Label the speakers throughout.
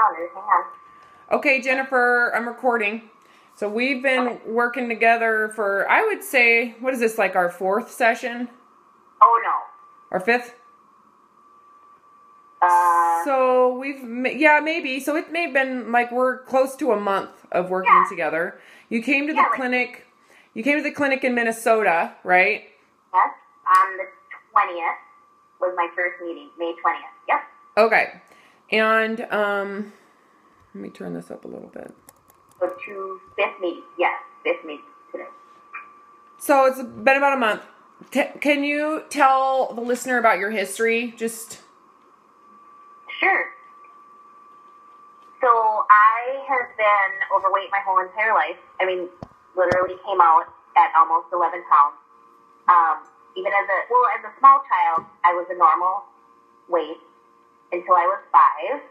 Speaker 1: calendars. Hang on.
Speaker 2: Okay, Jennifer, I'm recording. So we've been working together for, I would say, what is this, like our 4th session?
Speaker 1: Oh, no.
Speaker 2: Our 5th? So yeah, maybe. So it may have been like we're close to a month of working together. You came to the clinic. You came to the clinic in Minnesota, right?
Speaker 1: Yes. On the 20th was my first meeting, May 20th. Yep.
Speaker 2: Okay. And let me turn this up a little bit.
Speaker 1: So 5th meeting. Yes, 5th meeting today.
Speaker 2: So it's been about a month. Can you tell the listener about your history? Just...
Speaker 1: Sure. So I have been overweight my whole entire life. I mean, literally came out at almost 11 pounds. Even as a small child, I was a normal weight until I was 5.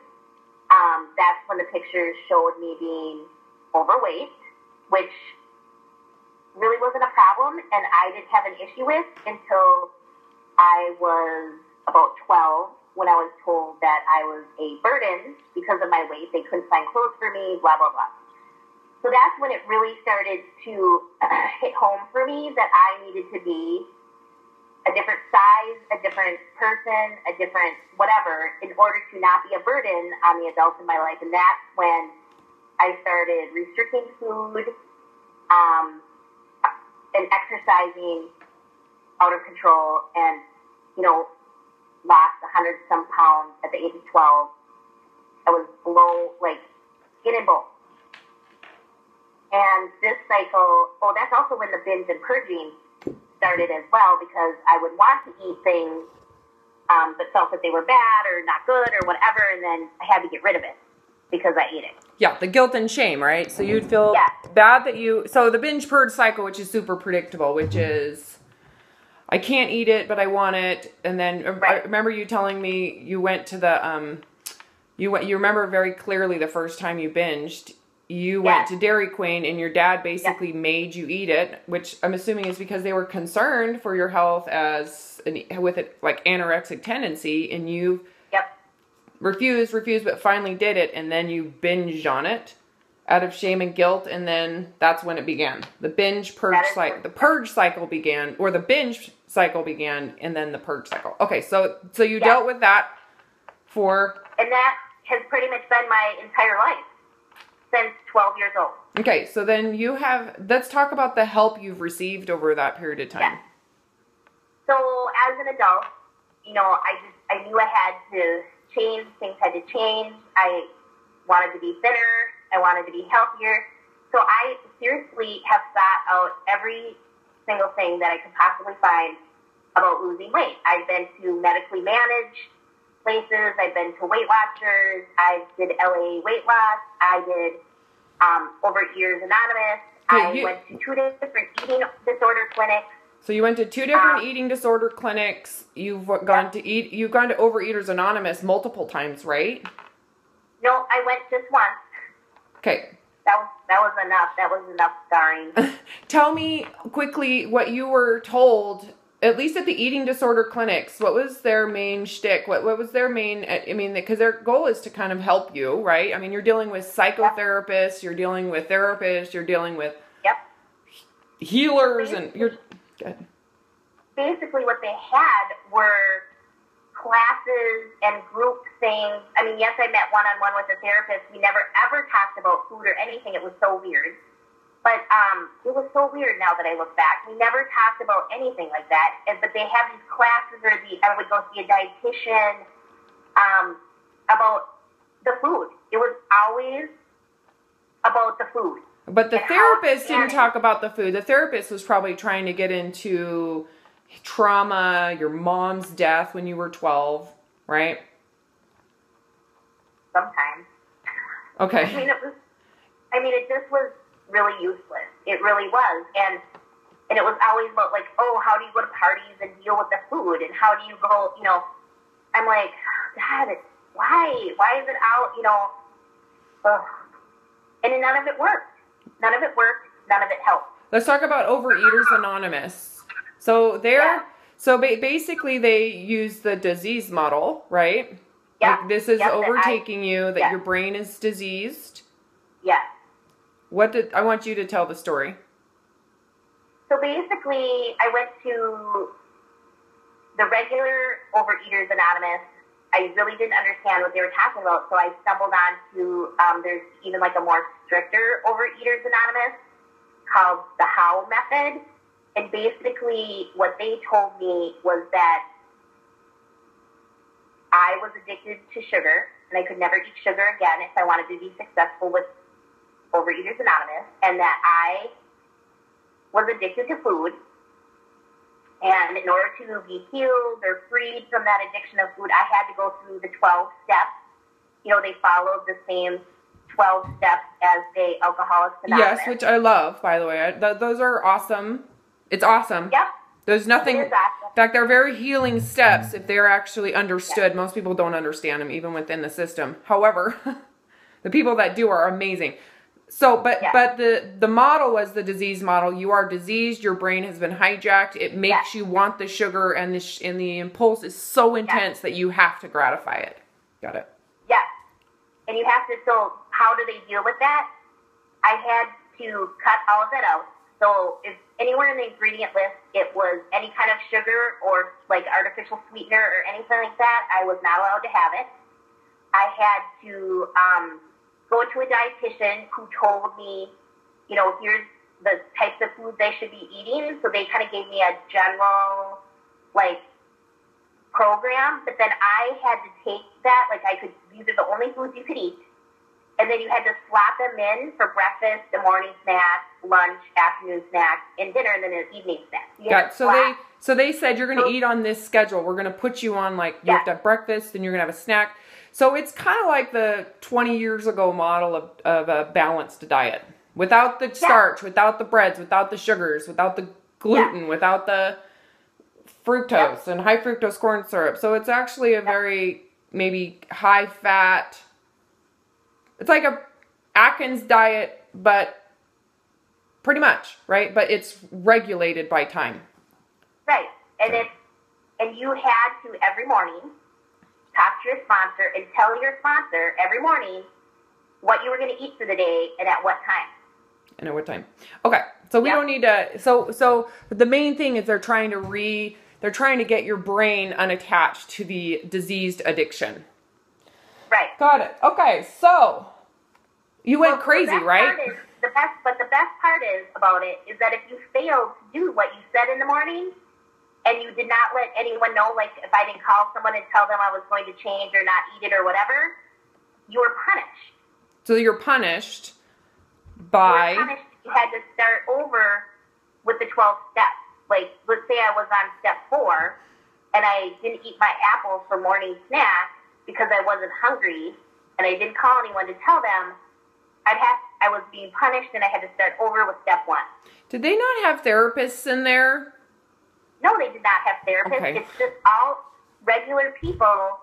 Speaker 1: That's when the pictures showed me being overweight, which really wasn't a problem, and I didn't have an issue with until I was about 12. When I was told that I was a burden because of my weight, they couldn't find clothes for me, blah, blah, blah. So that's when it really started to hit home for me that I needed to be a different size, a different person, a different whatever, in order to not be a burden on the adults in my life. And that's when I started restricting food and exercising out of control and, lost 100-some pounds at the age of 12. I was below, skin and bone. And this cycle, that's also when the binge and purging started as well, because I would want to eat things, but felt that they were bad or not good or whatever, and then I had to get rid of it because I ate it.
Speaker 2: Yeah, the guilt and shame, right? So you'd feel bad that so the binge purge cycle, which is super predictable, which is, I can't eat it, but I want it. And then I remember you telling me you went to the, you remember very clearly the first time you binged, you went to Dairy Queen and your dad basically made you eat it, which I'm assuming is because they were concerned for your health with it, like anorexic tendency, and you refused, but finally did it. And then you binged on it out of shame and guilt, and then that's when it began. The binge purge cycle, the purge cycle began, or the binge cycle began, and then the purge cycle. Okay, so you dealt with that
Speaker 1: and that has pretty much been my entire life since 12 years old.
Speaker 2: Okay, so then let's talk about the help you've received over that period of time.
Speaker 1: Yeah. So as an adult, I knew I had to change, things had to change. I wanted to be thinner. I wanted to be healthier. So I seriously have thought out every single thing that I could possibly find about losing weight. I've been to medically managed places. I've been to Weight Watchers. I did LA Weight Loss. I did Overeaters Anonymous. I went to 2 different eating disorder clinics.
Speaker 2: So you went to 2 different eating disorder clinics. You've gone to Overeaters Anonymous multiple times, right?
Speaker 1: No, I went just once.
Speaker 2: Okay.
Speaker 1: That was enough. That was enough scarring.
Speaker 2: Tell me quickly what you were told, at least at the eating disorder clinics. What was their main shtick? What was their main, because their goal is to kind of help you, right? I mean, you're dealing with psychotherapists, you're dealing with therapists, you're dealing with healers, and you're... Go ahead.
Speaker 1: Basically what they had were classes and group things. I mean, yes, I met one-on-one with a therapist. We never ever talked about food or anything. It was so weird. But it was so weird now that I look back. We never talked about anything like that. But they have these classes, or I would go see a dietitian about the food. It was always about the food.
Speaker 2: But the therapist didn't talk about the food. The therapist was probably trying to get into trauma, your mom's death when you were 12, right?
Speaker 1: Sometimes.
Speaker 2: Okay.
Speaker 1: It just was really useless. It really was. And it was always about how do you go to parties and deal with the food, and how do you go, I'm like, God, why? Why is it out, and none of it worked. None of it worked. None of it helped.
Speaker 2: Let's talk about Overeaters Anonymous. So basically they use the disease model, right?
Speaker 1: Yeah.
Speaker 2: Like this is overtaking you, that your brain is diseased.
Speaker 1: Yes.
Speaker 2: I want you to tell the story.
Speaker 1: So basically, I went to the regular Overeaters Anonymous. I really didn't understand what they were talking about, so I stumbled on to, there's even like a more stricter Overeaters Anonymous called the How Method. And basically what they told me was that I was addicted to sugar, and I could never eat sugar again if I wanted to be successful with Overeaters Anonymous, and that I was addicted to food. And in order to be healed or freed from that addiction of food, I had to go through the 12 steps. You know, they followed the same 12 steps as the Alcoholics Anonymous.
Speaker 2: Yes, which I love, by the way. Those are awesome. It's awesome.
Speaker 1: Yep.
Speaker 2: There's nothing.
Speaker 1: It is awesome.
Speaker 2: In fact, they're very healing steps if they're actually understood. Yes. Most people don't understand them, even within the system. However, the people that do are amazing. So, but the model was the disease model. You are diseased. Your brain has been hijacked. It makes you want the sugar, and the impulse is so intense that you have to gratify it. Got it?
Speaker 1: Yes. And you have to. So, how do they deal with that? I had to cut all of that out. So, if anywhere in the ingredient list it was any kind of sugar or like artificial sweetener or anything like that, I was not allowed to have it. I had to go to a dietitian who told me, you know, here's the types of foods I should be eating. So they kind of gave me a general, like, program. But then I had to take that, like, these are the only foods you could eat. And then you had to slot them in for breakfast, the morning snack, lunch, afternoon snack, and dinner, and then an evening snack.
Speaker 2: So they said you're going to eat on this schedule. We're going to put you on, like, you have to have breakfast, and you're going to have a snack. So it's kind of like the 20 years ago model of a balanced diet. Without the starch, without the breads, without the sugars, without the gluten, without the fructose and high fructose corn syrup. So it's actually a very maybe high fat. It's like a Atkins diet, but pretty much, right? But it's regulated by time.
Speaker 1: Right. And you had to every morning talk to your sponsor and tell your sponsor every morning what you were going to eat for the day and at what time.
Speaker 2: And at what time. Okay. So we don't need to, so the main thing is they're trying to get your brain unattached to the diseased addiction.
Speaker 1: Right.
Speaker 2: Got it. Okay. So you went crazy, right?
Speaker 1: The best part is about it is that if you failed to do what you said in the morning, and you did not let anyone know, like if I didn't call someone and tell them I was going to change or not eat it or whatever, you were punished.
Speaker 2: So you're punished by...
Speaker 1: You had to start over with the 12 steps. Like, let's say I was on step 4, and I didn't eat my apple for morning snack because I wasn't hungry, and I didn't call anyone to tell them, I was being punished, and I had to start over with step 1.
Speaker 2: Did they not have therapists in there?
Speaker 1: No, they did not have therapists. Okay. It's just all regular people.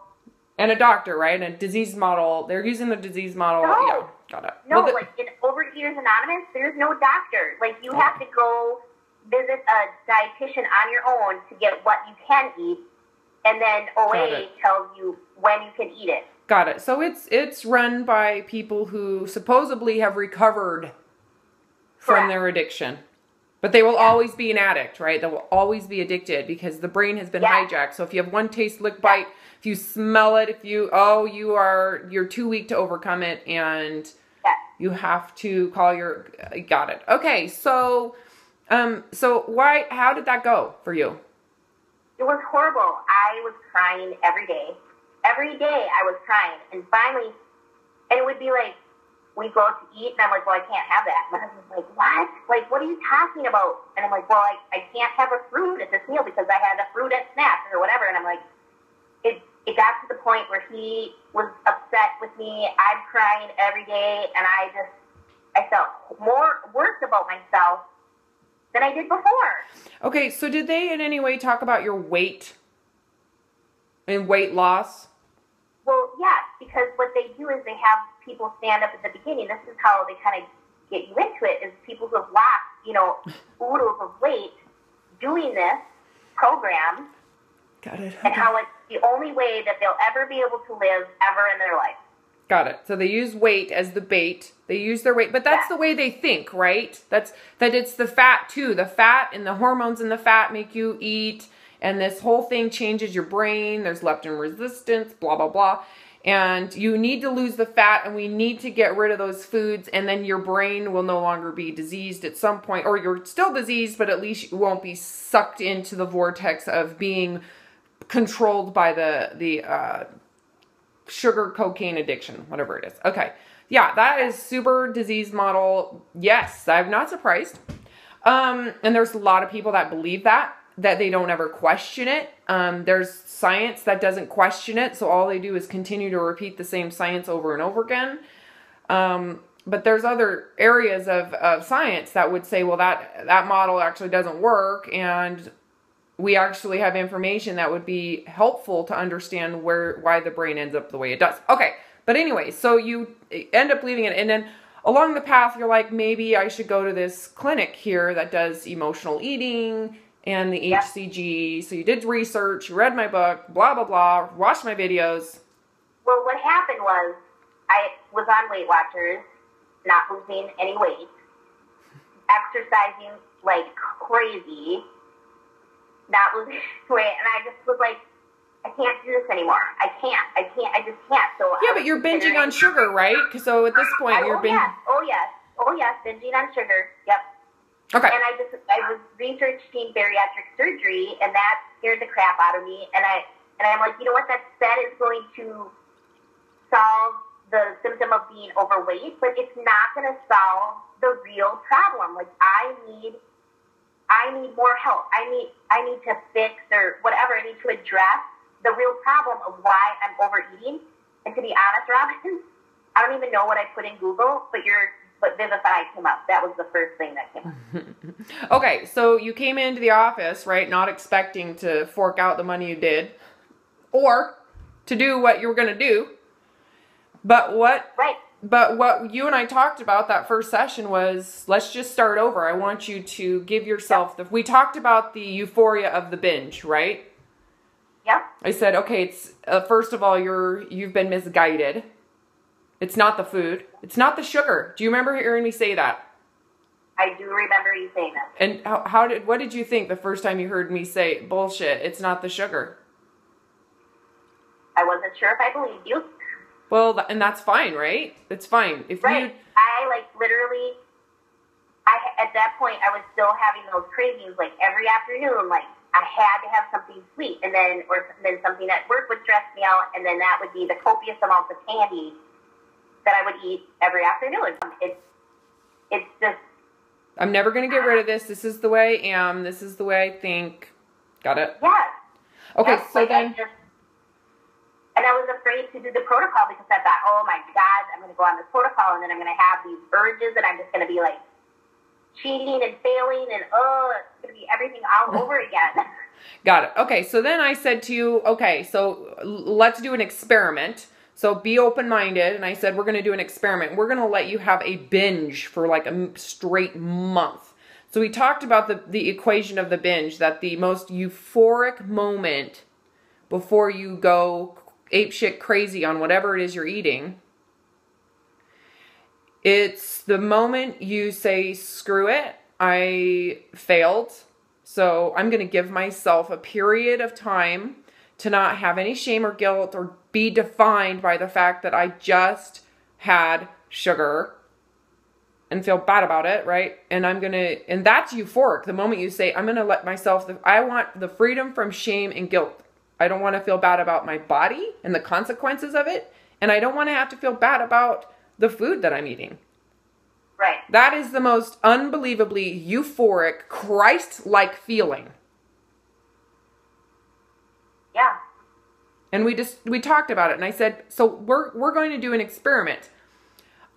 Speaker 2: And a doctor, right? And a disease model. They're using the disease model.
Speaker 1: No.
Speaker 2: Yeah, got it.
Speaker 1: No, like in Overeaters Anonymous, there's no doctor. Like you have to go visit a dietitian on your own to get what you can eat. And then OA tells you when you can eat it.
Speaker 2: Got it. So it's run by people who supposedly have recovered from their addiction. But they will always be an addict, right? They will always be addicted because the brain has been hijacked. So if you have one taste, lick, bite, if you smell it, you're too weak to overcome it, and you have to call your. Got it. Okay, so how did that go for you?
Speaker 1: It was horrible. I was crying every day. Every day I was crying, and finally, and it would be like, we go out to eat, and I'm like, well, I can't have that. My husband's like, what? Like, what are you talking about? And I'm like, well, I can't have a fruit at this meal because I had a fruit at snack or whatever. And I'm like, it got to the point where he was upset with me. I'm crying every day, and I felt worse about myself than I did before.
Speaker 2: Okay, so did they in any way talk about your weight and weight loss?
Speaker 1: Well, yes, because what they do is they have people stand up at the beginning. This is how they kind of get you into it, is people who have lost, oodles of weight doing this program.
Speaker 2: Got it.
Speaker 1: And how it's the only way that they'll ever be able to live ever in their life.
Speaker 2: Got it. So they use weight as the bait. They use their weight, but that's the way they think, right? That it's the fat too. The fat and the hormones in the fat make you eat, and this whole thing changes your brain. There's leptin resistance, blah, blah, blah. And you need to lose the fat, and we need to get rid of those foods, and then your brain will no longer be diseased at some point, or you're still diseased, but at least you won't be sucked into the vortex of being controlled by the sugar, cocaine addiction, whatever it is. Okay. Yeah, that is super disease model. Yes, I'm not surprised. And there's a lot of people that believe that they don't ever question it. There's science that doesn't question it. So all they do is continue to repeat the same science over and over again. But there's other areas of science that would say, well, that model actually doesn't work. And we actually have information that would be helpful to understand why the brain ends up the way it does. Okay. But anyway, so you end up leaving it. And then along the path, you're like, maybe I should go to this clinic here that does emotional eating and the HCG. So you did research, you read my book, blah, blah, blah, watched my videos.
Speaker 1: Well, what happened was I was on Weight Watchers, not losing any weight, exercising like crazy, not losing weight, and I just was like, I can't do this anymore. I just can't. So
Speaker 2: yeah, but you're binging on sugar, right? So at this point, you're binging.
Speaker 1: Oh yes, binging on sugar. Yep.
Speaker 2: Okay.
Speaker 1: And I was researching bariatric surgery, and that scared the crap out of me. And I'm like, you know what? That is going to solve the symptom of being overweight, but it's not going to solve the real problem. Like I need more help. I need to fix or whatever. I need to address the real problem of why I'm overeating. And to be honest, Robin, I don't even know what I put in Google, but Vivify came up. That was the first thing that came up.
Speaker 2: Okay, so you came into the office, right, not expecting to fork out the money you did, or to do what you were going to do. But what you and I talked about that first session was, let's just start over. I want you to give yourself we talked about the euphoria of the binge, right?
Speaker 1: Yep.
Speaker 2: I said, okay, it's first of all, you've been misguided. It's not the food. It's not the sugar. Do you remember hearing me say that?
Speaker 1: I do remember you saying that.
Speaker 2: And what did you think the first time you heard me say, bullshit, it's not the sugar?
Speaker 1: I wasn't sure if I believed you.
Speaker 2: Well, and that's fine, right? It's fine.
Speaker 1: At that point, I was still having those cravings, like every afternoon, like I had to have something sweet, and then something at work would stress me out, and then that would be the copious amounts of candy that I would eat every afternoon. It's just...
Speaker 2: I'm never going to get rid of this. This is the way I am. This is the way I think. Got it?
Speaker 1: Yes.
Speaker 2: Okay,
Speaker 1: yes,
Speaker 2: so
Speaker 1: like
Speaker 2: then...
Speaker 1: And I was afraid to do the protocol because I thought, oh my God, I'm going to go on this protocol, and then I'm going to have these urges, and I'm just going to be like cheating and failing, and it's going to be everything all over again.
Speaker 2: Got it. Okay, so then I said to you, okay, so let's do an experiment. So be open-minded, and I said, we're going to do an experiment. We're going to let you have a binge for like a straight month. So we talked about the equation of the binge, that the most euphoric moment before you go apeshit crazy on whatever it is you're eating, it's the moment you say, screw it, I failed, so I'm going to give myself a period of time to not have any shame or guilt or be defined by the fact that I just had sugar and feel bad about it, right? And and that's euphoric. The moment you say, I'm going to let myself, I want the freedom from shame and guilt. I don't want to feel bad about my body and the consequences of it. And I don't want to have to feel bad about the food that I'm eating.
Speaker 1: Right.
Speaker 2: That is the most unbelievably euphoric, Christ-like feeling.
Speaker 1: Yeah.
Speaker 2: And we talked about it, and I said, so we're going to do an experiment.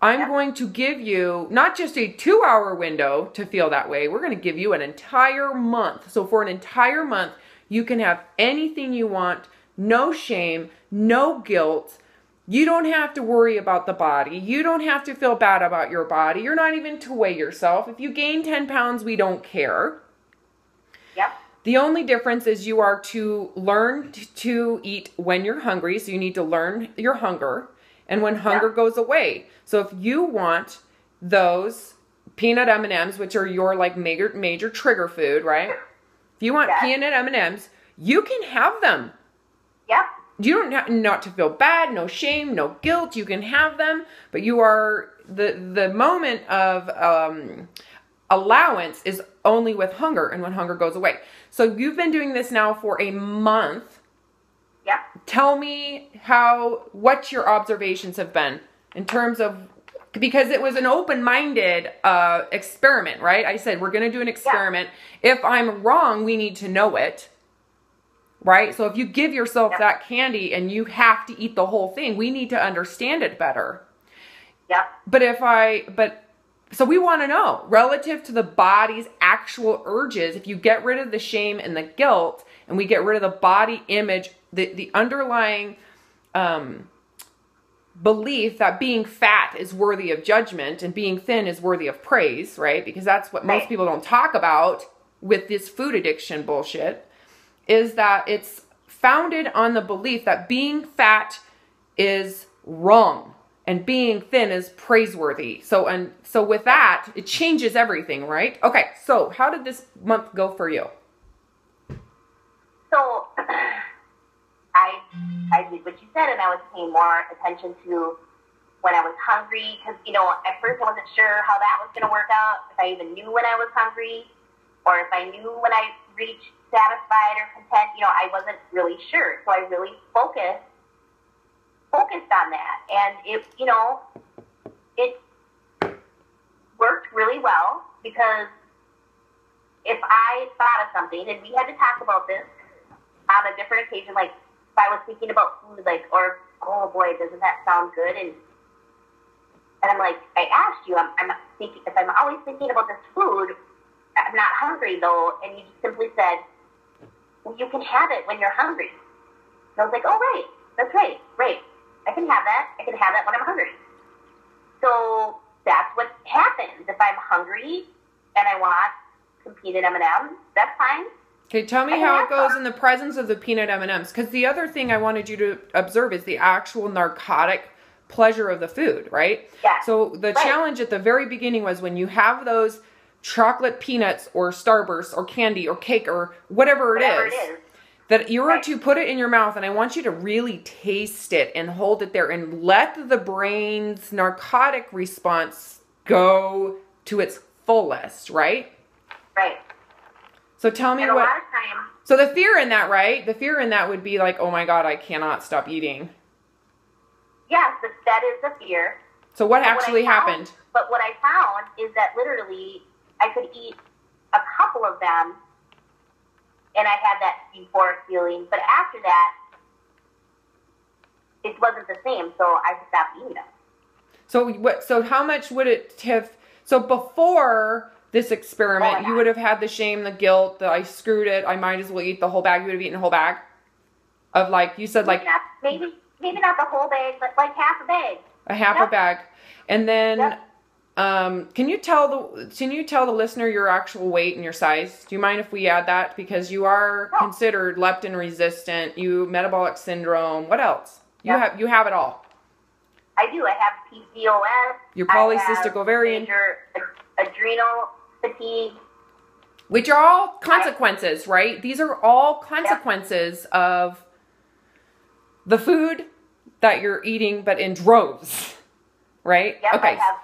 Speaker 2: I'm going to give you not just a 2-hour window to feel that way. We're going to give you an entire month. So for an entire month, you can have anything you want, no shame, no guilt. You don't have to worry about the body. You don't have to feel bad about your body. You're not even to weigh yourself. If you gain 10 pounds, we don't care.
Speaker 1: Yep.
Speaker 2: The only difference is you are to learn to eat when you're hungry. So you need to learn your hunger and when hunger goes away. So if you want those peanut M&Ms, which are your like major trigger food, right? If you want peanut M&Ms, you can have them.
Speaker 1: Yep.
Speaker 2: You don't have not to feel bad, no shame, no guilt. You can have them, but you are the moment of allowance is only with hunger and when hunger goes away. So you've been doing this now for a month.
Speaker 1: Yep.
Speaker 2: Tell me what your observations have been in terms of, because it was an open-minded experiment, right? I said, we're going to do an experiment. Yeah. If I'm wrong, we need to know it, right? So if you give yourself that candy and you have to eat the whole thing, we need to understand it better.
Speaker 1: Yeah.
Speaker 2: So we want to know, relative to the body's actual urges, if you get rid of the shame and the guilt, and we get rid of the body image, the underlying belief that being fat is worthy of judgment and being thin is worthy of praise, right? Because that's what most people don't talk about with this food addiction bullshit, is that it's founded on the belief that being fat is wrong and being thin is praiseworthy. So with that, it changes everything, right? Okay, so how did this month go for you?
Speaker 1: So I did what you said, and I was paying more attention to when I was hungry, because, at first I wasn't sure how that was going to work out, if I even knew when I was hungry, or if I knew when I reached satisfied or content. I wasn't really sure. So I really focused on that. And it worked really well, because if I thought of something, and we had to talk about this on a different occasion, like if I was thinking about food, or, oh boy, doesn't that sound good? And I'm like, I asked you, I'm thinking, if I'm always thinking about this food, I'm not hungry though. And you just simply said, well, you can have it when you're hungry. And I was like, oh, right, that's right. I can have that. I can have that when I'm hungry. So that's what happens. If I'm hungry and I want some peanut M&Ms, that's fine.
Speaker 2: Okay, tell me how it goes in the presence of the peanut M&Ms. Because the other thing I wanted you to observe is the actual narcotic pleasure of the food, right?
Speaker 1: Yeah.
Speaker 2: So the challenge at the very beginning was when you have those chocolate peanuts or Starburst or candy or cake or whatever it is, that you are to put it in your mouth, and I want you to really taste it and hold it there and let the brain's narcotic response go to its fullest, right?
Speaker 1: Right.
Speaker 2: So tell me what. So the fear in that, right? The fear in that would be like, oh my God, I cannot stop eating.
Speaker 1: Yes, that is the fear.
Speaker 2: So what actually happened?
Speaker 1: But what I found is that literally I could eat a couple of them and I had that euphoric feeling. But after that, it wasn't the same. So I stopped eating them.
Speaker 2: So how much would it have? So before this experiment, you would have had the shame, the guilt, I screwed it, I might as well eat the whole bag. You would have eaten a whole bag of, like, you said, like...
Speaker 1: Maybe not the whole bag, but like half a bag.
Speaker 2: A half a bag. And then, can you tell the listener your actual weight and your size? Do you mind if we add that? Because you are considered leptin resistant, metabolic syndrome. What else? You have it all.
Speaker 1: I do. I have PCOS.
Speaker 2: Your polycystic ovarian.
Speaker 1: Major adrenal fatigue.
Speaker 2: Which are all consequences, right? These are all consequences of the food that you're eating, but in droves, right?
Speaker 1: Yep,
Speaker 2: okay.
Speaker 1: I have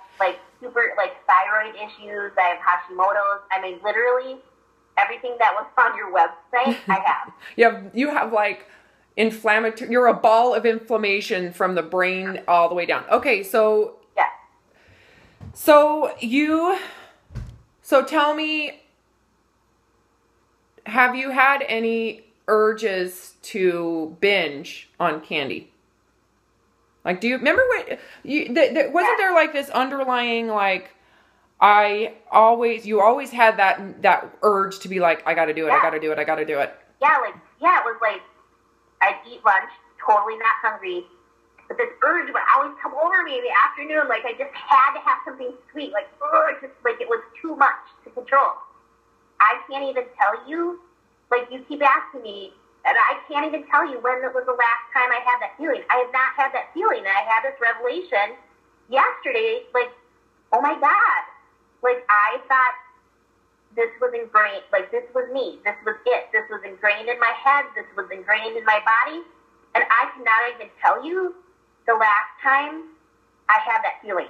Speaker 1: super thyroid issues. I have hashimotos. I mean, literally everything that was on your website, I have.
Speaker 2: You have inflammatory. You're a ball of inflammation from the brain all the way down. Okay, so So tell me, have you had any urges to binge on candy? Like, do you remember what wasn't there like this underlying you always had that urge to be like, I got to do it, I got to do it, I got to do it.
Speaker 1: Yeah, it was like I'd eat lunch, totally not hungry, but this urge would always come over me in the afternoon. Like I just had to have something sweet. It was too much to control. I can't even tell you like you keep asking me, and I can't even tell you when it was the last time I had that feeling. I have not had that feeling, and I had this revelation yesterday, like, oh my God. Like, I thought this was ingrained, like, this was me. This was it. This was ingrained in my head. This was ingrained in my body. And I cannot even tell you the last time I had that feeling.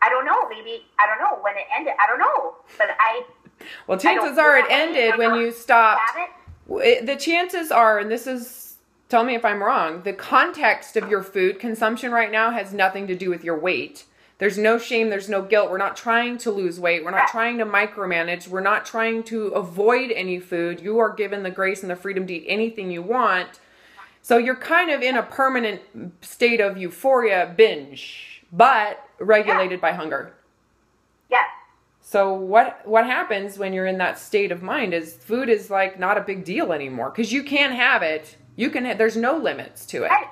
Speaker 1: I don't know. Maybe, I don't know when it ended. I don't know. But
Speaker 2: well, chances are it ended when you stopped. The chances are, and this is, tell me if I'm wrong, the context of your food consumption right now has nothing to do with your weight. There's no shame. There's no guilt. We're not trying to lose weight. We're not trying to micromanage. We're not trying to avoid any food. You are given the grace and the freedom to eat anything you want. So you're kind of in a permanent state of euphoria binge, but regulated by hunger. Yes. So what happens when you're in that state of mind is food is like not a big deal anymore because you can have it. You can. There's no limits to it. Right.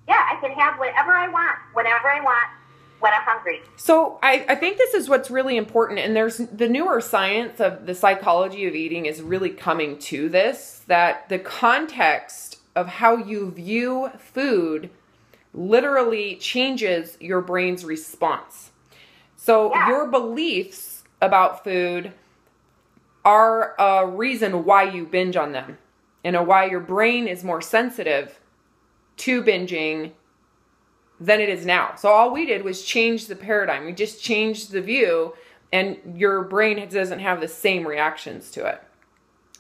Speaker 1: Yeah, I can have whatever I want, whenever I want, when I'm hungry.
Speaker 2: So I think this is what's really important, and there's the newer science of the psychology of eating is really coming to this, that the context of how you view food literally changes your brain's response. So your beliefs about food are a reason why you binge on them and why your brain is more sensitive to binging than it is now. So all we did was change the paradigm. We just changed the view, and your brain doesn't have the same reactions to it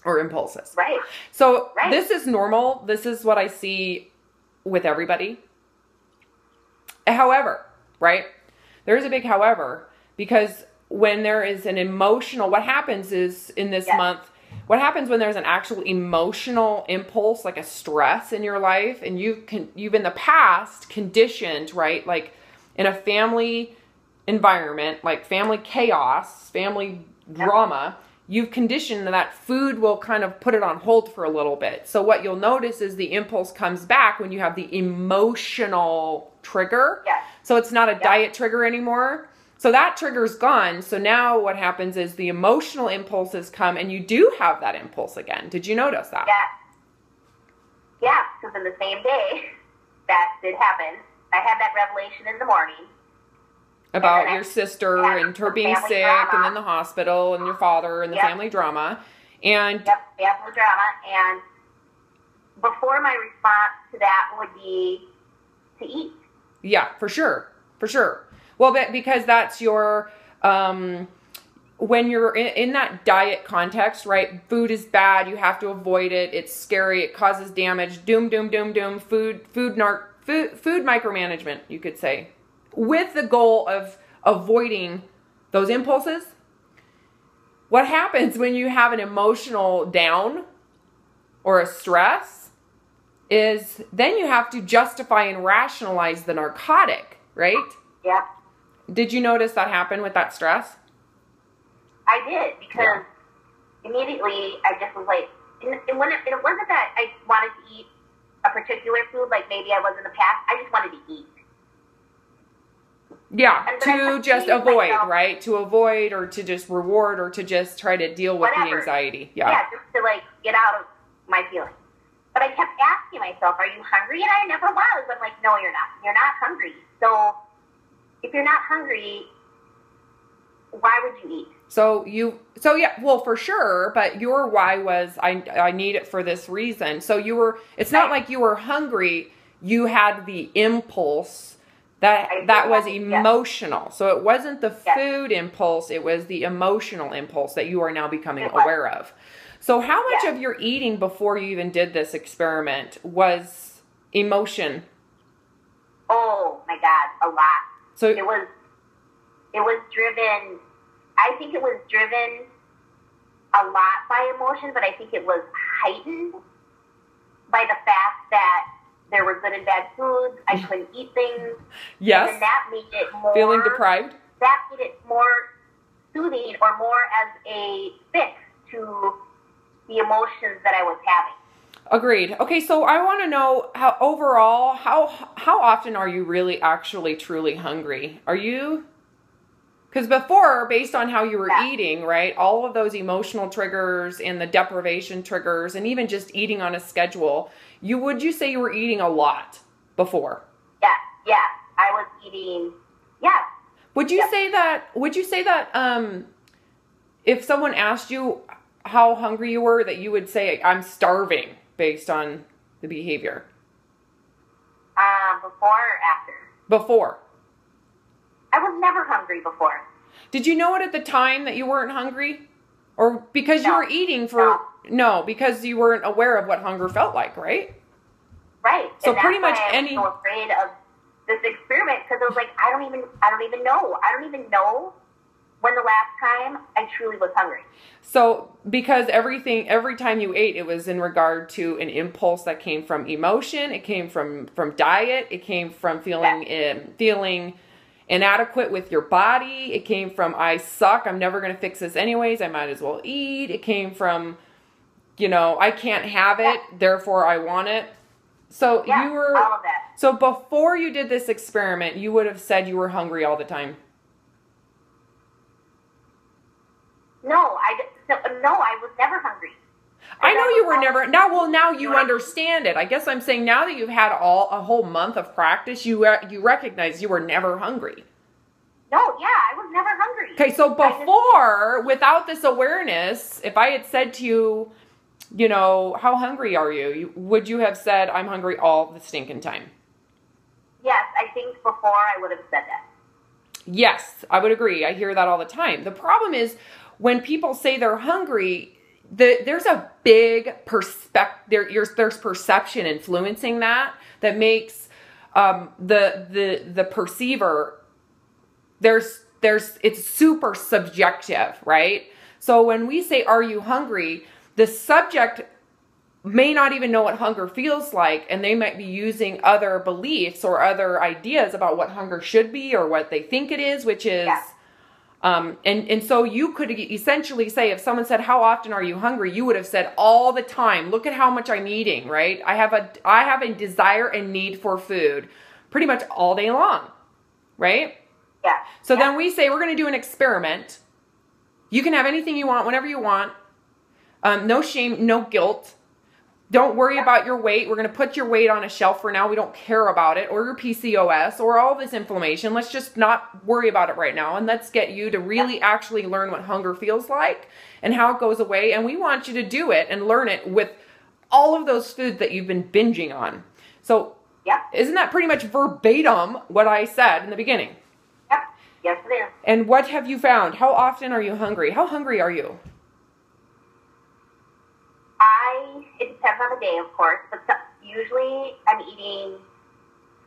Speaker 2: or impulses.
Speaker 1: Right.
Speaker 2: So this is normal. This is what I see with everybody. However, right? There's a big however, because when there is an emotional, what happens is in this month, what happens when there's an actual emotional impulse, like a stress in your life, and you've in the past conditioned, right? Like in a family environment, like family chaos, family drama, you've conditioned that food will kind of put it on hold for a little bit. So what you'll notice is the impulse comes back when you have the emotional trigger. Yes. So it's not a diet trigger anymore. So that trigger's gone. So now what happens is the emotional impulses come and you do have that impulse again. Did you notice that?
Speaker 1: Yeah. Yeah, because in the same day that did happen, I had that revelation in the morning.
Speaker 2: About your sister and her being sick and then the hospital and your father and the family drama. And
Speaker 1: family drama. And before my response to that would be to eat.
Speaker 2: Yeah, for sure. For sure. Well, because that's your, when you're in that diet context, right? Food is bad. You have to avoid it. It's scary. It causes damage. Doom, doom, doom, doom. Food micromanagement, you could say. With the goal of avoiding those impulses. What happens when you have an emotional down or a stress is then you have to justify and rationalize the narcotic, right?
Speaker 1: Yeah.
Speaker 2: Did you notice that happen with that stress?
Speaker 1: I did, because immediately I just was like, and it wasn't that I wanted to eat a particular food, like maybe I was in the past. I just wanted to eat.
Speaker 2: Yeah, to just avoid, right? To avoid or to just reward or to just try to deal with the anxiety.
Speaker 1: Yeah, just to like get out of my feelings. But I kept asking myself, are you hungry? And I never was. I'm like, no, you're not. You're not hungry. So if you're not hungry, why would you eat?
Speaker 2: So yeah, well, for sure. But your why was, I need it for this reason. So it's not like you were hungry. You had the impulse that was emotional. So it wasn't the food impulse. It was the emotional impulse that you are now becoming aware of. So how much of your eating before you even did this experiment was emotion?
Speaker 1: Oh my God, a lot.
Speaker 2: So
Speaker 1: it was driven, I think it was driven a lot by emotion, but I think it was heightened by the fact that there were good and bad foods. I couldn't eat things.
Speaker 2: Yes.
Speaker 1: And that made it more...
Speaker 2: Feeling deprived?
Speaker 1: That made it more soothing or more as a fix to the emotions that I was having.
Speaker 2: Agreed. Okay, so I want to know how overall, how often are you really actually truly hungry? Are you... Because before, based on how you were eating, right, all of those emotional triggers and the deprivation triggers and even just eating on a schedule, would you say you were eating a lot before?
Speaker 1: Yeah. I was eating,
Speaker 2: Would you say that if someone asked you how hungry you were, that you would say, I'm starving based on the behavior?
Speaker 1: Before or after?
Speaker 2: Before.
Speaker 1: I was never hungry before.
Speaker 2: Did you know it at the time that you weren't hungry? Or because you were eating because you weren't aware of what hunger felt like, right?
Speaker 1: Right.
Speaker 2: So
Speaker 1: and
Speaker 2: pretty much
Speaker 1: I was so afraid of this experiment because I was like, I don't even know. I don't even know when the last time I truly was hungry. So
Speaker 2: because every time you ate, it was in regard to an impulse that came from emotion. It came from diet. It came from feeling inadequate with your body. It came from, I suck. I'm never going to fix this anyways. I might as well eat. It came from, I can't have it. Therefore I want it. So you were,
Speaker 1: all of that.
Speaker 2: So before you did this experiment, you would have said you were hungry all the time.
Speaker 1: No, I was never hungry.
Speaker 2: I know you were never. Now you understand it. I guess I'm saying now that you've had a whole month of practice, you recognize you were never hungry.
Speaker 1: No, I was never hungry.
Speaker 2: Okay, so before, without this awareness, if I had said to you, how hungry are you? Would you have said, I'm hungry all the stinking time?
Speaker 1: Yes, I think before I would have said that.
Speaker 2: Yes, I would agree. I hear that all the time. The problem is when people say they're hungry, there's a big there's perception influencing that makes the perceiver, it's super subjective, right? So when we say, are you hungry? The subject may not even know what hunger feels like, and they might be using other beliefs or other ideas about what hunger should be or what they think it is, which is, and so you could essentially say, if someone said, how often are you hungry? You would have said, all the time. Look at how much I'm eating, right? I have a desire and need for food pretty much all day long, right?
Speaker 1: Yeah.
Speaker 2: So then we say, we're going to do an experiment. You can have anything you want, whenever you want. No shame, no guilt. Don't worry about your weight. We're going to put your weight on a shelf for now. We don't care about it, or your PCOS, or all this inflammation. Let's just not worry about it right now. And let's get you to really actually learn what hunger feels like and how it goes away. And we want you to do it and learn it with all of those foods that you've been binging on. So isn't that pretty much verbatim what I said in the beginning?
Speaker 1: Yep. Yes, it is.
Speaker 2: And what have you found? How often are you hungry? How hungry are you?
Speaker 1: It depends on the day, of course, but usually I'm eating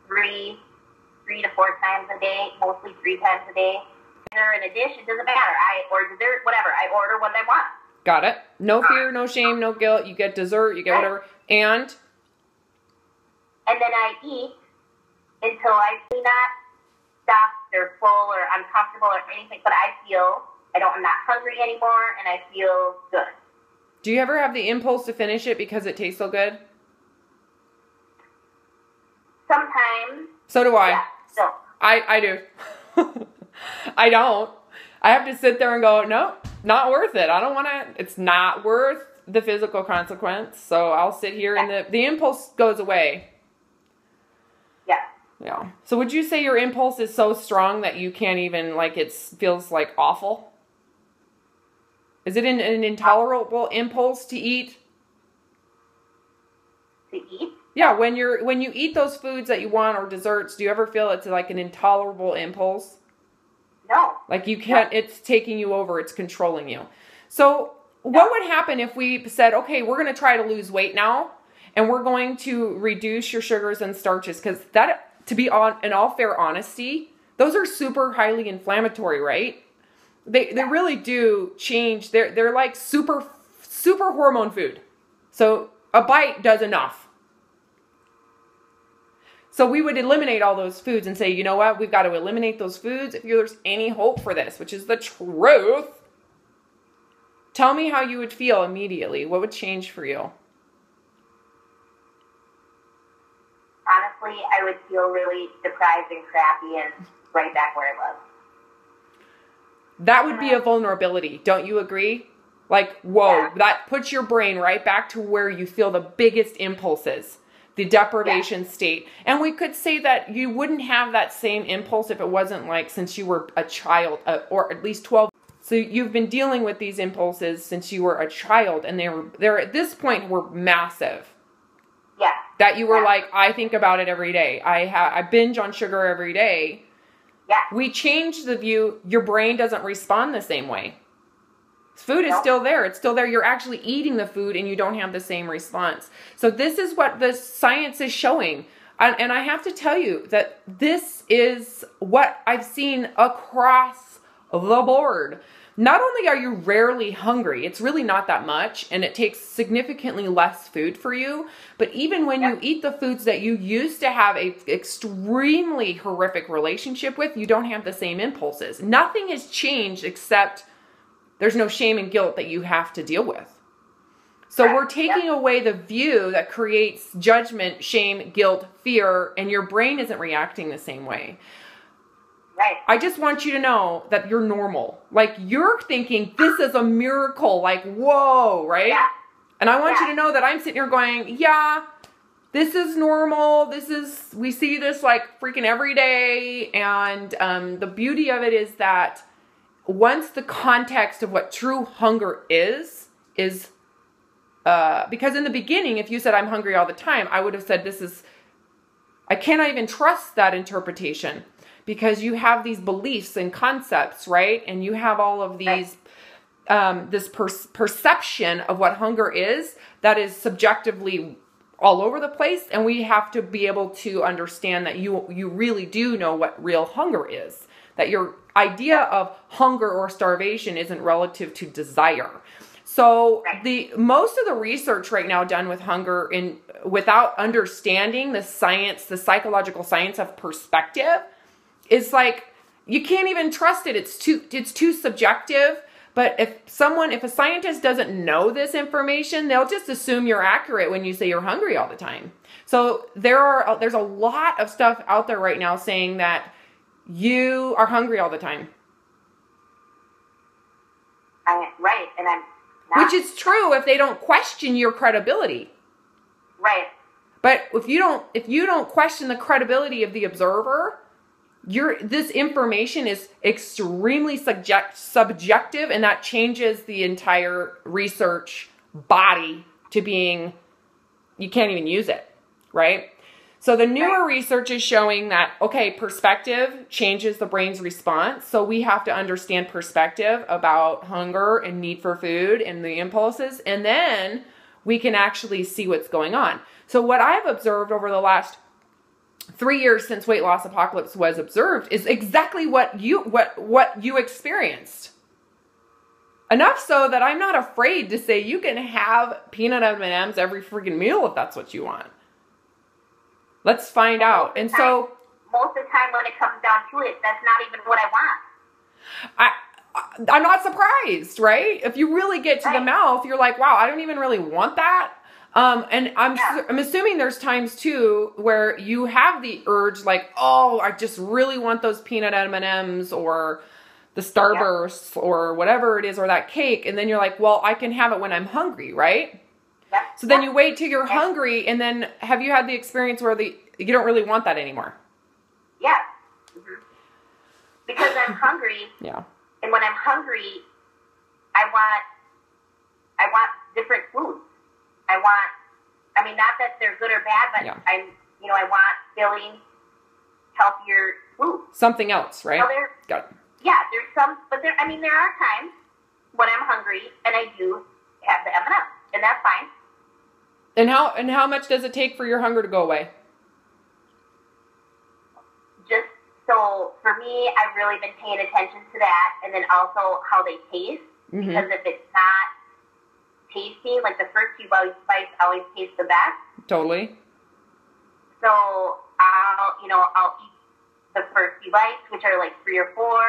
Speaker 1: three to four times a day, mostly 3 times a day. Dinner in a dish, it doesn't matter. Or dessert, whatever. I order what I want.
Speaker 2: Got it. No fear, no shame, no guilt. You get dessert, you get whatever. And
Speaker 1: then I eat until I do not stop or full or uncomfortable or anything, but I'm not hungry anymore, and I feel good.
Speaker 2: Do you ever have the impulse to finish it because it tastes so good?
Speaker 1: Sometimes.
Speaker 2: So do I.
Speaker 1: Yeah, so.
Speaker 2: I do. I don't. I have to sit there and go, no, not worth it. I don't want to. It's not worth the physical consequence. So I'll sit here and the impulse goes away. Yeah. So would you say your impulse is so strong that you can't even, it feels like awful? Is it an intolerable impulse to eat?
Speaker 1: To eat?
Speaker 2: Yeah, when you eat those foods that you want or desserts, do you ever feel it's like an intolerable impulse?
Speaker 1: No.
Speaker 2: Like you can't, it's taking you over, it's controlling you. So what would happen if we said, okay, we're going to try to lose weight now, and we're going to reduce your sugars and starches? Because that, to be in all fair honesty, those are super highly inflammatory, right? They really do change. They're like super hormone food. So a bite does enough. So we would eliminate all those foods and say, you know what? We've got to eliminate those foods if there's any hope for this, which is the truth. Tell me how you would feel immediately. What would change for you?
Speaker 1: Honestly, I would feel really deprived and crappy and right back where I was.
Speaker 2: that would be a vulnerability. Don't you agree? Like, whoa, that puts your brain right back to where you feel the biggest impulses, the deprivation state. And we could say that you wouldn't have that same impulse if it wasn't like since you were a child, or at least 12. So you've been dealing with these impulses since you were a child, and they're at this point were massive.
Speaker 1: Yeah.
Speaker 2: That you were like, I think about it every day. I binge on sugar every day.
Speaker 1: Yeah.
Speaker 2: We changed the view. Your brain doesn't respond the same way. Food is still there. It's still there. You're actually eating the food and you don't have the same response. So this is what the science is showing. And I have to tell you that this is what I've seen across the board. Not only are you rarely hungry, it's really not that much, and it takes significantly less food for you, but even when you eat the foods that you used to have a extremely horrific relationship with, you don't have the same impulses. Nothing has changed except there's no shame and guilt that you have to deal with. So we're taking away the view that creates judgment, shame, guilt, fear, and your brain isn't reacting the same way.
Speaker 1: Right.
Speaker 2: I just want you to know that you're normal. Like, you're thinking, this is a miracle. Like, whoa, right?
Speaker 1: Yeah.
Speaker 2: And I want you to know that I'm sitting here going, yeah, this is normal. We see this like freaking every day. And the beauty of it is that once the context of what true hunger is because in the beginning, if you said I'm hungry all the time, I would have said I cannot even trust that interpretation, because you have these beliefs and concepts, right? And you have all of these, this perception of what hunger is that is subjectively all over the place. And we have to be able to understand that you really do know what real hunger is, that your idea of hunger or starvation isn't relative to desire. So most of the research right now done with hunger without understanding the science, the psychological science of perspective, is like, you can't even trust it. It's too subjective. But if a scientist doesn't know this information, they'll just assume you're accurate when you say you're hungry all the time. So there's a lot of stuff out there right now saying that you are hungry all the time.
Speaker 1: Right, and I'm not.
Speaker 2: Which is true if they don't question your credibility.
Speaker 1: Right.
Speaker 2: But if you don't question the credibility of the observer, this information is extremely subjective, and that changes the entire research body to being, you can't even use it, right? So the newer research is showing that, perspective changes the brain's response. So we have to understand perspective about hunger and need for food and the impulses, and then we can actually see what's going on. So what I've observed over the last 3 years since Weight Loss Apocalypse was observed is exactly what you experienced. Enough so that I'm not afraid to say you can have peanut M&Ms every freaking meal if that's what you want. Let's find out. And so
Speaker 1: most of the time when it comes down to it, that's not even what I want.
Speaker 2: I'm not surprised, right? If you really get to the mouth, you're like, wow, I don't even really want that. And I'm assuming there's times too where you have the urge, like, oh, I just really want those peanut M&Ms or the Starburst or whatever it is, or that cake. And then you're like, well, I can have it when I'm hungry, right?
Speaker 1: Yeah.
Speaker 2: So then you wait till you're hungry, and then have you had the experience where you don't really want that anymore?
Speaker 1: Yeah. Mm-hmm. Because I'm hungry.
Speaker 2: Yeah.
Speaker 1: And when I'm hungry, I want different foods. Not that they're good or bad, but I want filling, healthier food.
Speaker 2: Something else, right?
Speaker 1: So
Speaker 2: got it.
Speaker 1: Yeah, there's some, but there are times when I'm hungry and I do have the M&M, and that's fine.
Speaker 2: And how much does it take for your hunger to go away?
Speaker 1: Just so for me, I've really been paying attention to that, and then also how they taste. Mm-hmm. Because if it's not tasty, like the first few bites always taste the best.
Speaker 2: Totally.
Speaker 1: So I'll eat the first few bites, which are like 3 or 4.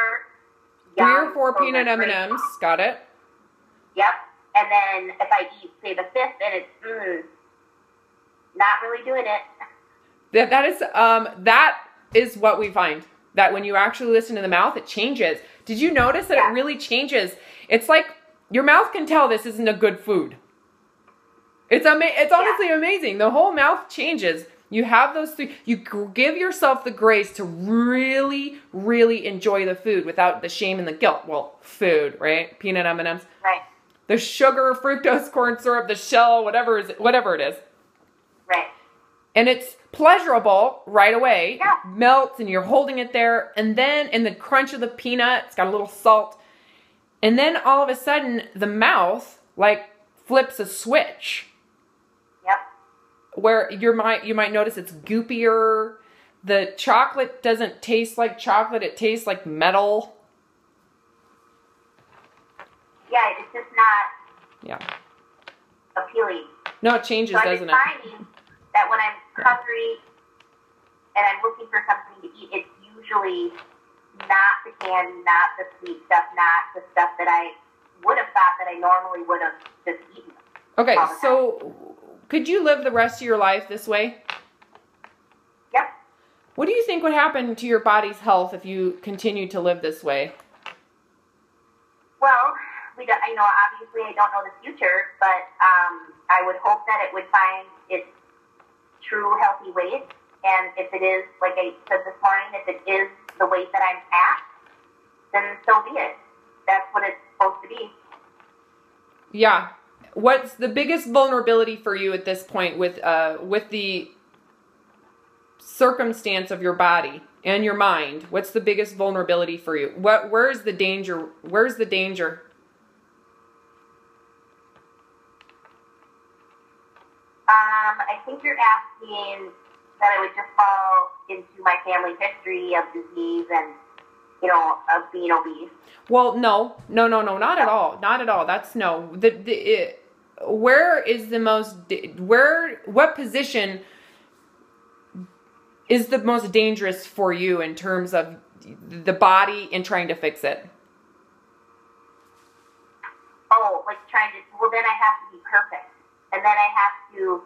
Speaker 2: 3 or 4 peanut M&Ms. Got it.
Speaker 1: Yep. And then if I eat, say, the 5th, and it's not really doing it.
Speaker 2: That is what we find. that when you actually listen to the mouth, it changes. Did you notice that it really changes? It's like your mouth can tell this isn't a good food. It's honestly amazing. The whole mouth changes. You have those three. You give yourself the grace to really, really enjoy the food without the shame and the guilt. Well, food, right? Peanut M&Ms.
Speaker 1: Right.
Speaker 2: The sugar, fructose, corn syrup, the shell, whatever it is.
Speaker 1: Right.
Speaker 2: And it's pleasurable right away. Yeah. It melts and you're holding it there. And then in the crunch of the peanut, it's got a little salt. And then all of a sudden, the mouth like flips a switch.
Speaker 1: Yep.
Speaker 2: Where you might notice it's goopier. The chocolate doesn't taste like chocolate. It tastes like metal.
Speaker 1: Yeah, it's just not appealing.
Speaker 2: No, it changes, doesn't it?
Speaker 1: I'm finding that when I'm hungry and I'm looking for something to eat, it's usually not the candy, not the sweet stuff, not the stuff that I would have thought that I normally would have just eaten.
Speaker 2: Okay, so could you live the rest of your life this way?
Speaker 1: Yep.
Speaker 2: What do you think would happen to your body's health if you continued to live this way?
Speaker 1: Well, obviously I don't know the future, but I would hope that it would find its true healthy weight. And if it is, like I said this morning, if it is the weight that I'm at, then so be it. That's what it's supposed to be.
Speaker 2: Yeah. What's the biggest vulnerability for you at this point with the circumstance of your body and your mind? What's the biggest vulnerability for you? Where's the danger? Where's the danger?
Speaker 1: I think you're asking that I would just fall into my family history of disease and, of being obese.
Speaker 2: Well, no, not at all. Not at all. That's no. What position is the most dangerous for you in terms of the body and trying to fix it?
Speaker 1: Oh, like then I have to be perfect. And then I have to...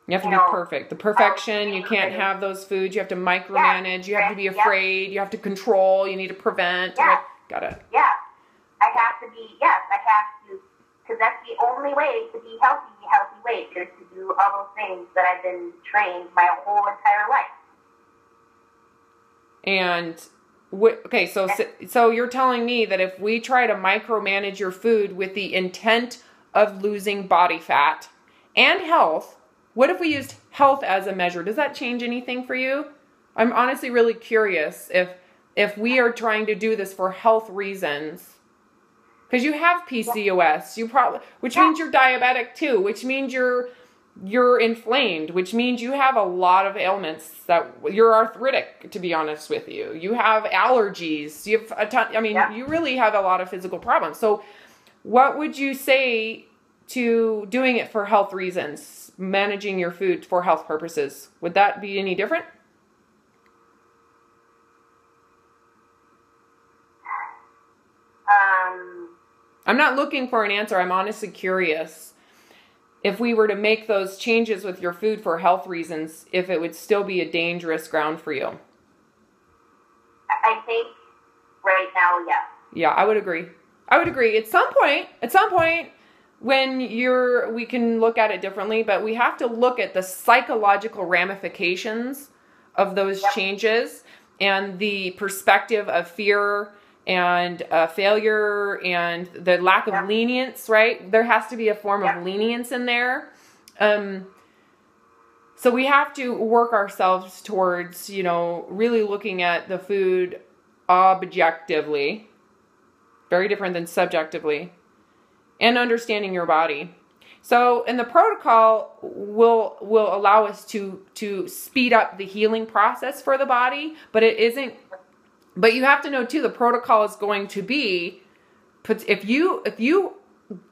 Speaker 2: You have to be perfect. The perfection, you can't have those foods. You have to micromanage. You have to be afraid. You have to control. You need to prevent.
Speaker 1: Yeah.
Speaker 2: Got it.
Speaker 1: Yeah. I have to, because that's the only way to be healthy weight, is to do all those things that I've been trained my whole entire life.
Speaker 2: And, so you're telling me that if we try to micromanage your food with the intent of losing body fat and health, what if we used health as a measure? Does that change anything for you? I'm honestly really curious if we are trying to do this for health reasons. Because you have PCOS, which means you're diabetic too, which means you're inflamed, which means you have a lot of ailments that you're arthritic, to be honest with you. You have allergies. You have a ton, you really have a lot of physical problems. So what would you say to doing it for health reasons, managing your food for health purposes? Would that be any different? I'm not looking for an answer. I'm honestly curious. If we were to make those changes with your food for health reasons, if it would still be a dangerous ground for you.
Speaker 1: I think right now, yes.
Speaker 2: Yeah, I would agree. At some point, when we can look at it differently, but we have to look at the psychological ramifications of those changes and the perspective of fear and failure and the lack of lenience, right? There has to be a form of lenience in there. So we have to work ourselves towards, really looking at the food objectively, very different than subjectively, and understanding your body. So, and the protocol will allow us to speed up the healing process for the body, but it isn't. But you have to know too, the protocol is going to be, if you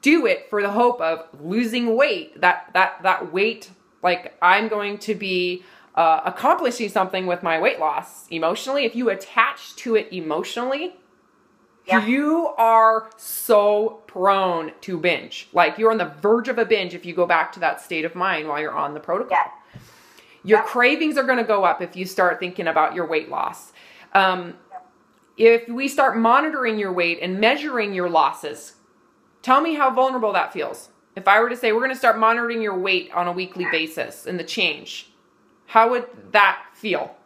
Speaker 2: do it for the hope of losing weight, that weight, like I'm going to be accomplishing something with my weight loss emotionally. If you attach to it emotionally, you are so prone to binge. Like you're on the verge of a binge if you go back to that state of mind while you're on the protocol. Your cravings are going to go up if you start thinking about your weight loss. If we start monitoring your weight and measuring your losses, tell me how vulnerable that feels. If I were to say, we're going to start monitoring your weight on a weekly basis and the change, how would that feel?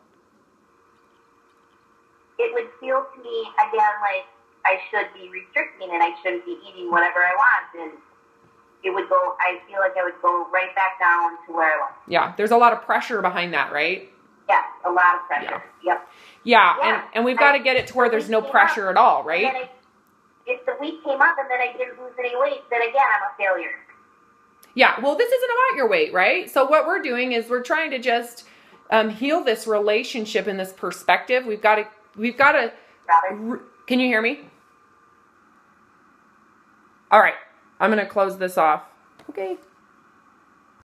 Speaker 1: It would feel to me, again, like I should be restricting and I shouldn't be eating whatever I want. And it would go, I feel like I would go right back down to where I was.
Speaker 2: Yeah, there's a lot of pressure behind that, right?
Speaker 1: Yes, a lot of pressure. Yep.
Speaker 2: Yeah. And we've got to get it to where there's no pressure at all, right?
Speaker 1: If the week came up and then I didn't lose any weight, then again, I'm a failure.
Speaker 2: Yeah, well, this isn't about your weight, right? So what we're doing is we're trying to just heal this relationship and this perspective. We've got to. Can you hear me? All right, I'm going to close this off. Okay.